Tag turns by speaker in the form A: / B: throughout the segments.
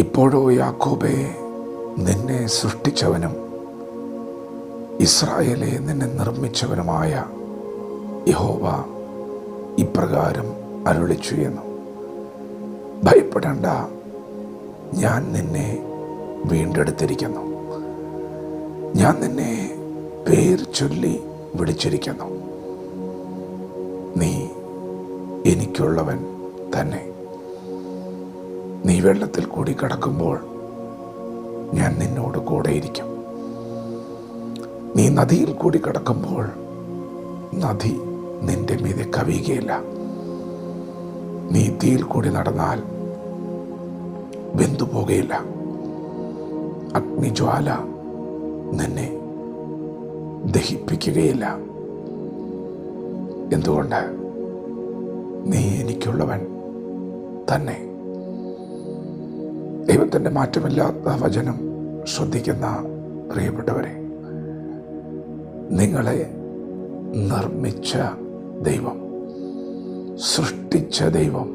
A: ഇപ്പോഴോ യാക്കോബേ, നിന്നെ സൃഷ്ടിച്ചവനും ഇസ്രായേലെ നിന്നെ നിർമ്മിച്ചവനുമായ യഹോവ ഇപ്രകാരം അരുളിച്ചു എന്നു, ഭയപ്പെടേണ്ട, ഞാൻ നിന്നെ വീണ്ടെടുത്തിരിക്കുന്നു. ഞാൻ നിന്നെ പേര് ചൊല്ലി വിളിച്ചിരിക്കുന്നു. നീ എനിക്കുള്ളവൻ തന്നെ. നീ വെള്ളത്തിൽ കൂടി കടക്കുമ്പോൾ ഞാൻ നിന്നോട് കൂടെയിരിക്കും. നീ നദിയിൽ കൂടി കടക്കുമ്പോൾ നദി നിന്റെ മീതെ കവിയുകയില്ല. നീ തീയിൽ കൂടി നടന്നാൽ വെന്തുപോകുകയില്ല. അഗ്നിജ്വാല നിന്നെ ദഹിപ്പിക്കുകയില്ല. എന്തുകൊണ്ട്? നീ എനിക്കുള്ളവൻ തന്നെ. ദൈവത്തിൻ്റെ മാറ്റമില്ലാത്ത വചനം ശ്രദ്ധിക്കുന്ന പ്രിയപ്പെട്ടവരെ, നിങ്ങളെ നിർമ്മിച്ച ദൈവം, സൃഷ്ടിച്ച ദൈവം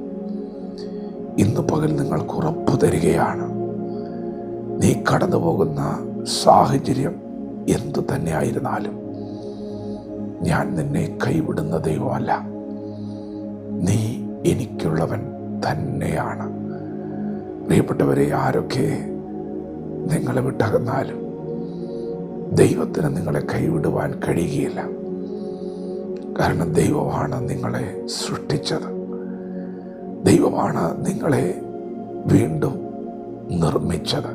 A: ഇന്ന് പകൽ നിങ്ങൾക്ക് ഉറപ്പു തരികയാണ്. നീ കടന്നു പോകുന്ന സാഹചര്യം എന്തു തന്നെ ആയിരുന്നാലും ഞാൻ നിന്നെ കൈവിടുന്ന ദൈവമല്ല. നീ എനിക്കുള്ളവൻ തന്നെയാണ്. പ്രിയപ്പെട്ടവരെ, ആരൊക്കെ നിങ്ങളെ വിട്ടകന്നാലും ദൈവത്തിന് നിങ്ങളെ കൈവിടുവാൻ കഴിയുകയില്ല. കാരണം ദൈവമാണ് നിങ്ങളെ സൃഷ്ടിച്ചത്. ദൈവമാണ് നിങ്ങളെ വീണ്ടും നിർമ്മിച്ചത്.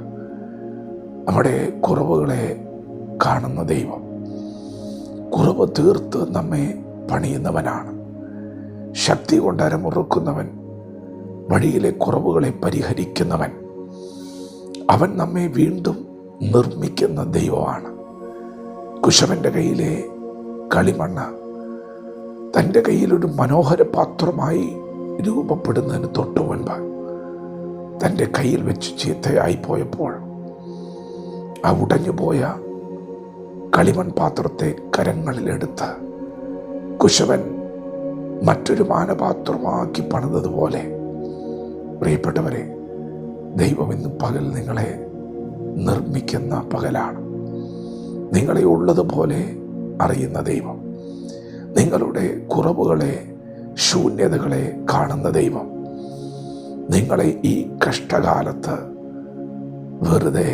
A: നമ്മുടെ കുറവുകളെ കാണുന്ന ദൈവം കുറവ് തീർത്ത് നമ്മെ പണിയുന്നവനാണ്. ശക്തി കൊണ്ട് അരമുറുക്കുന്നവൻ, വഴിയിലെ കുറവുകളെ പരിഹരിക്കുന്നവൻ. അവൻ നമ്മെ വീണ്ടും നിർമ്മിക്കുന്ന ദൈവമാണ്. കുശവൻ്റെ കയ്യിലെ കളിമണ്ണ് തൻ്റെ കയ്യിലൊരു മനോഹര പാത്രമായി രൂപപ്പെടുന്നതിന് തൊട്ടു മുൻപ് തൻ്റെ കയ്യിൽ വെച്ച് ചീത്തയായി പോയപ്പോൾ ആ ഉടഞ്ഞുപോയ കളിമൺ പാത്രത്തെ കരങ്ങളിലെടുത്ത് കുശവൻ മറ്റൊരു മാനപാത്രമാക്കി പണിതതുപോലെ, പ്രിയപ്പെട്ടവരെ, ദൈവം ഇന്ന് പകൽ നിങ്ങളെ നിർമ്മിക്കുന്ന പകലാണ്. നിങ്ങളെ ഉള്ളതുപോലെ അറിയുന്ന ദൈവം, നിങ്ങളുടെ കുറവുകളെ, ശൂന്യതകളെ കാണുന്ന ദൈവം നിങ്ങളെ ഈ കഷ്ടകാലത്ത് വെറുതെ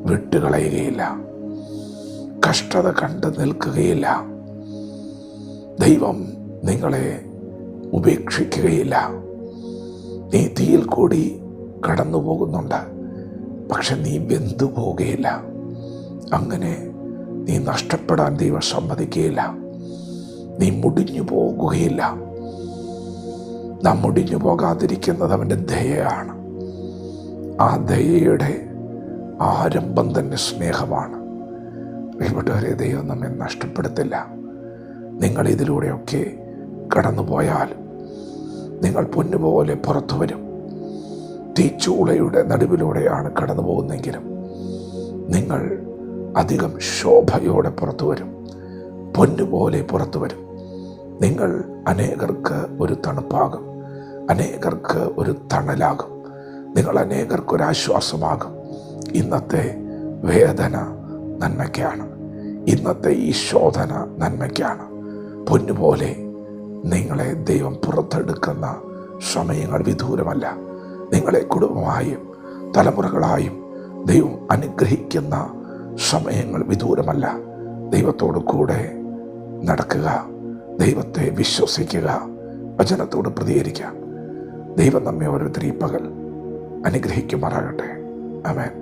A: വിട്ടുകളയുകയില്ല. കഷ്ടത കണ്ട് നിൽക്കുകയില്ല. ദൈവം നിങ്ങളെ ഉപേക്ഷിക്കുകയില്ല. നീ തീയിൽ കൂടി കടന്നു പോകുന്നുണ്ട്, പക്ഷെ നീ വെന്തു പോകുകയില്ല. അങ്ങനെ നീ നഷ്ടപ്പെടാൻ ദൈവം സമ്മതിക്കുകയില്ല. നീ മുടിഞ്ഞു പോകുകയില്ല. നാം മുടിഞ്ഞു പോകാതിരിക്കുന്നത് അവൻ്റെ ദയയാണ്. ആ ദയയുടെ ആരംഭം തന്നെ സ്നേഹമാണ്. പ്രിയപ്പെട്ടവരെ, ദൈവം നമ്മെ നഷ്ടപ്പെടുത്തില്ല. നിങ്ങൾ ഇതിലൂടെയൊക്കെ കടന്നുപോയാൽ നിങ്ങൾ പൊന്നുപോലെ പുറത്തു വരും. തീച്ചൂളയുടെ നടുവിലൂടെയാണ് കടന്നു പോകുന്നതെങ്കിലും നിങ്ങൾ അധികം ശോഭയോടെ പുറത്തു വരും. പൊന്നുപോലെ പുറത്തു വരും. നിങ്ങൾ അനേകർക്ക് ഒരു തണുപ്പാകും, അനേകർക്ക് ഒരു തണലാകും, നിങ്ങൾ അനേകർക്കൊരാശ്വാസമാകും. ഇന്നത്തെ വേദന നന്മയ്ക്കാണ്. ഇന്നത്തെ ഈ ശോധന നന്മയ്ക്കാണ്. പൊന്നുപോലെ നിങ്ങളെ ദൈവം പുറത്തെടുക്കുന്ന സമയങ്ങൾ വിദൂരമല്ല. നിങ്ങളെ കുടുംബമായും തലമുറകളായും ദൈവം അനുഗ്രഹിക്കുന്ന സമയങ്ങൾ വിദൂരമല്ല. ദൈവത്തോട് കൂടെ നടക്കുക, ദൈവത്തെ വിശ്വസിക്കുക, വചനത്തോട് പ്രതികരിക്കുക. ദൈവം നമ്മെ ഓരോരുത്തരും ഈ പകൽ അനുഗ്രഹിക്കുമാറാകട്ടെ. ആമേൻ.